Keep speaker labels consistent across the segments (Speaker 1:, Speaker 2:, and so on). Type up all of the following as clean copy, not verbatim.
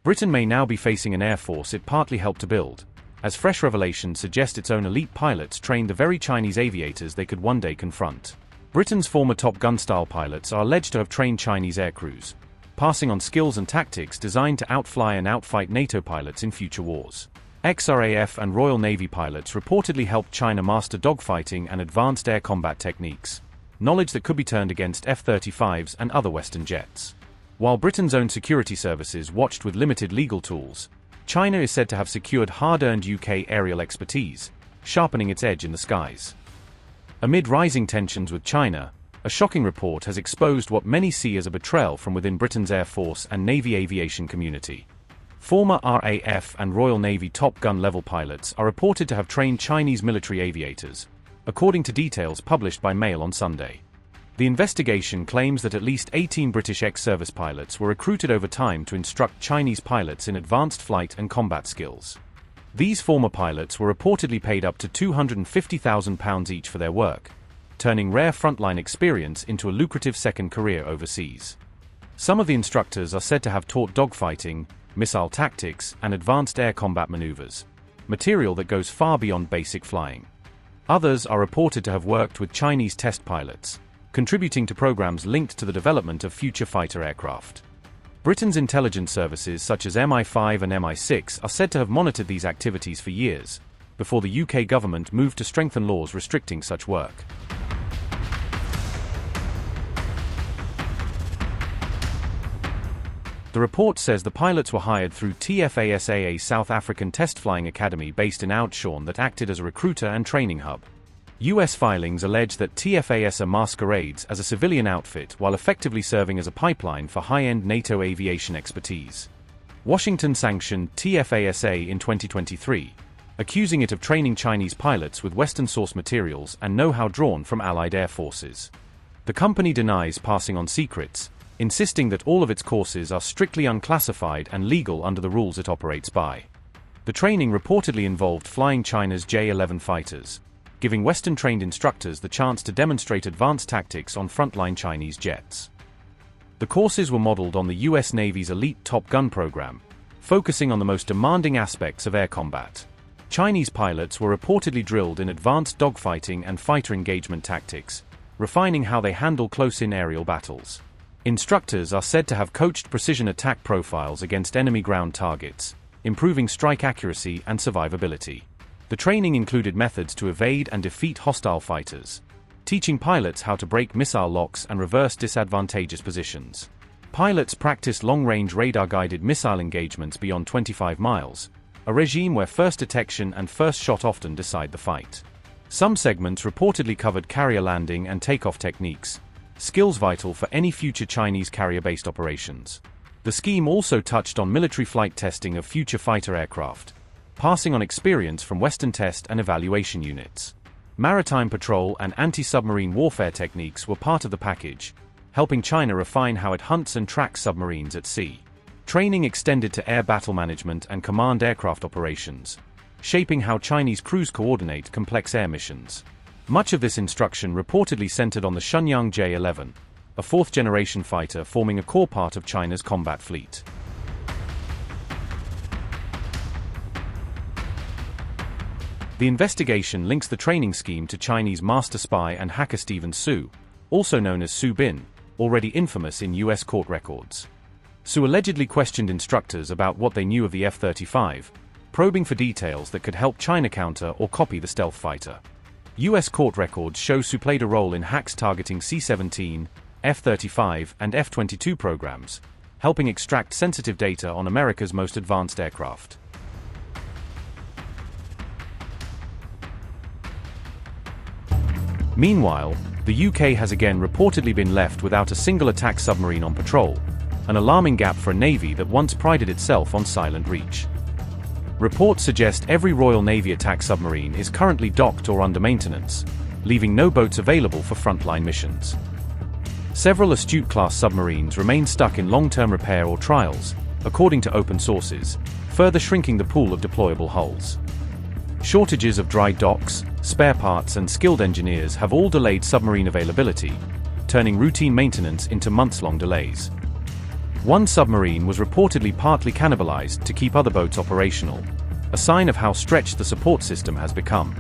Speaker 1: Britain may now be facing an air force it partly helped to build, as fresh revelations suggest its own elite pilots trained the very Chinese aviators they could one day confront. Britain's former Top Gun-style pilots are alleged to have trained Chinese air crews, passing on skills and tactics designed to outfly and outfight NATO pilots in future wars. Ex-RAF and Royal Navy pilots reportedly helped China master dogfighting and advanced air combat techniques, knowledge that could be turned against F-35s and other Western jets. While Britain's own security services watched with limited legal tools, China is said to have secured hard-earned UK aerial expertise, sharpening its edge in the skies. Amid rising tensions with China, a shocking report has exposed what many see as a betrayal from within Britain's Air Force and Navy aviation community. Former RAF and Royal Navy Top Gun-level pilots are reported to have trained Chinese military aviators, according to details published by Mail on Sunday. The investigation claims that at least 18 British ex-service pilots were recruited over time to instruct Chinese pilots in advanced flight and combat skills. These former pilots were reportedly paid up to £250,000 each for their work, turning rare frontline experience into a lucrative second career overseas. Some of the instructors are said to have taught dogfighting, missile tactics, and advanced air combat maneuvers, material that goes far beyond basic flying. Others are reported to have worked with Chinese test pilots, contributing to programs linked to the development of future fighter aircraft. Britain's intelligence services such as MI5 and MI6 are said to have monitored these activities for years, before the UK government moved to strengthen laws restricting such work. The report says the pilots were hired through TFASA, a South African test flying academy based in Oudtshoorn that acted as a recruiter and training hub. US filings allege that TFASA masquerades as a civilian outfit while effectively serving as a pipeline for high-end NATO aviation expertise. Washington sanctioned TFASA in 2023, accusing it of training Chinese pilots with Western source materials and know-how drawn from Allied air forces. The company denies passing on secrets, insisting that all of its courses are strictly unclassified and legal under the rules it operates by. The training reportedly involved flying China's J-11 fighters, giving Western-trained instructors the chance to demonstrate advanced tactics on frontline Chinese jets. The courses were modeled on the US Navy's elite Top Gun program, focusing on the most demanding aspects of air combat. Chinese pilots were reportedly drilled in advanced dogfighting and fighter engagement tactics, refining how they handle close-in aerial battles. Instructors are said to have coached precision attack profiles against enemy ground targets, improving strike accuracy and survivability. The training included methods to evade and defeat hostile fighters, teaching pilots how to break missile locks and reverse disadvantageous positions. Pilots practiced long-range radar-guided missile engagements beyond 25 miles, a regime where first detection and first shot often decide the fight. Some segments reportedly covered carrier landing and takeoff techniques, skills vital for any future Chinese carrier-based operations. The scheme also touched on military flight testing of future fighter aircraft, passing on experience from Western test and evaluation units. Maritime patrol and anti-submarine warfare techniques were part of the package, helping China refine how it hunts and tracks submarines at sea. Training extended to air battle management and command aircraft operations, shaping how Chinese crews coordinate complex air missions. Much of this instruction reportedly centered on the Shenyang J-11, a fourth-generation fighter forming a core part of China's combat fleet. The investigation links the training scheme to Chinese master spy and hacker Steven Su, also known as Su Bin, already infamous in US court records. Su allegedly questioned instructors about what they knew of the F-35, probing for details that could help China counter or copy the stealth fighter. US court records show Su played a role in hacks targeting C-17, F-35, and F-22 programs, helping extract sensitive data on America's most advanced aircraft. Meanwhile, the UK has again reportedly been left without a single attack submarine on patrol, an alarming gap for a navy that once prided itself on silent reach. Reports suggest every Royal Navy attack submarine is currently docked or under maintenance, leaving no boats available for frontline missions. Several Astute-class submarines remain stuck in long-term repair or trials, according to open sources, further shrinking the pool of deployable hulls. Shortages of dry docks, spare parts and skilled engineers have all delayed submarine availability, turning routine maintenance into months-long delays. One submarine was reportedly partly cannibalized to keep other boats operational, a sign of how stretched the support system has become.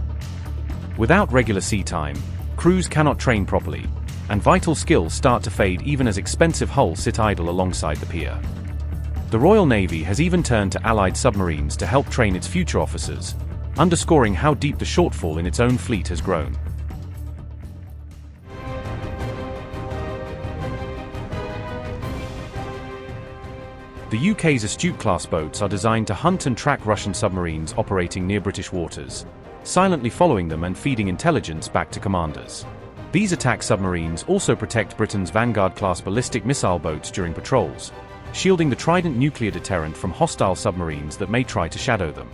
Speaker 1: Without regular sea time, crews cannot train properly, and vital skills start to fade even as expensive hulls sit idle alongside the pier. The Royal Navy has even turned to Allied submarines to help train its future officers, underscoring how deep the shortfall in its own fleet has grown. The UK's Astute-class boats are designed to hunt and track Russian submarines operating near British waters, silently following them and feeding intelligence back to commanders. These attack submarines also protect Britain's Vanguard-class ballistic missile boats during patrols, shielding the Trident nuclear deterrent from hostile submarines that may try to shadow them.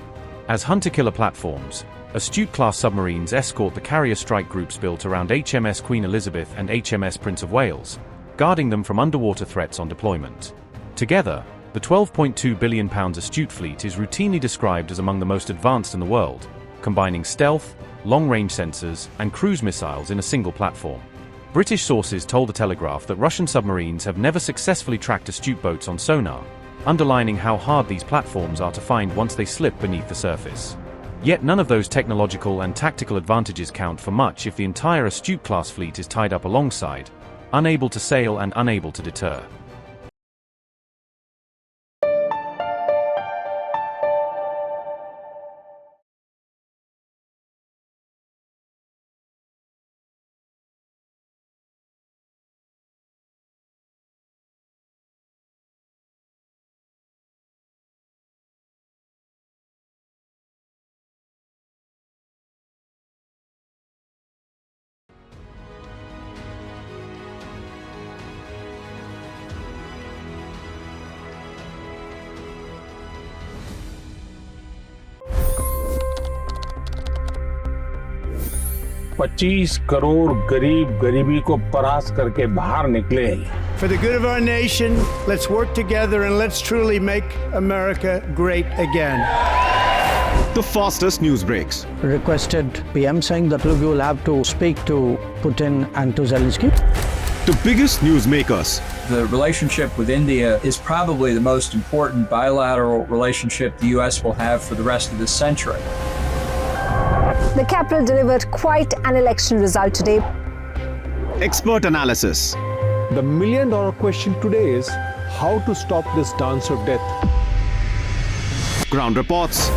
Speaker 1: As hunter-killer platforms, Astute-class submarines escort the carrier strike groups built around HMS Queen Elizabeth and HMS Prince of Wales, guarding them from underwater threats on deployment. Together, the £12.2 billion Astute fleet is routinely described as among the most advanced in the world, combining stealth, long-range sensors, and cruise missiles in a single platform. British sources told The Telegraph that Russian submarines have never successfully tracked Astute boats on sonar, underlining how hard these platforms are to find once they slip beneath the surface. Yet none of those technological and tactical advantages count for much if the entire Astute-class fleet is tied up alongside, unable to sail and unable to deter.
Speaker 2: $25 crore गरीब गरीबी को परास्त करके बाहर निकले।
Speaker 3: For the good of our nation, let's work together and let's truly make America great again.
Speaker 4: The fastest news breaks.
Speaker 5: Requested PM saying that look, you will have to speak to Putin and to Zelensky.
Speaker 4: The biggest newsmakers.
Speaker 6: The relationship with India is probably the most important bilateral relationship the U.S. will have for the rest of this century.
Speaker 7: The capital delivered quite an election result today.
Speaker 4: Expert analysis.
Speaker 8: The million-dollar question today is how to stop this dance of death.
Speaker 4: Ground reports.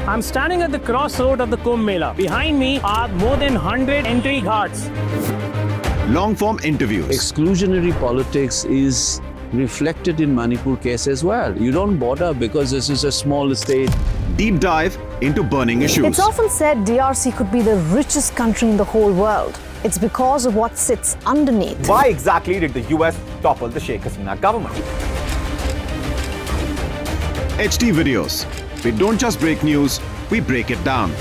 Speaker 9: I'm standing at the crossroad of the Kumbh Mela. Behind me are more than 100 entry ghats.
Speaker 4: Long-form interviews.
Speaker 10: Exclusionary politics is reflected in Manipur case as well. You don't bother because this is a small state.
Speaker 4: Deep dive into burning issues.
Speaker 7: It's often said DRC could be the richest country in the whole world. It's because of what sits underneath.
Speaker 11: Why exactly did the US topple the Sheikh Hasina government?
Speaker 4: HD videos. We don't just break news, we break it down.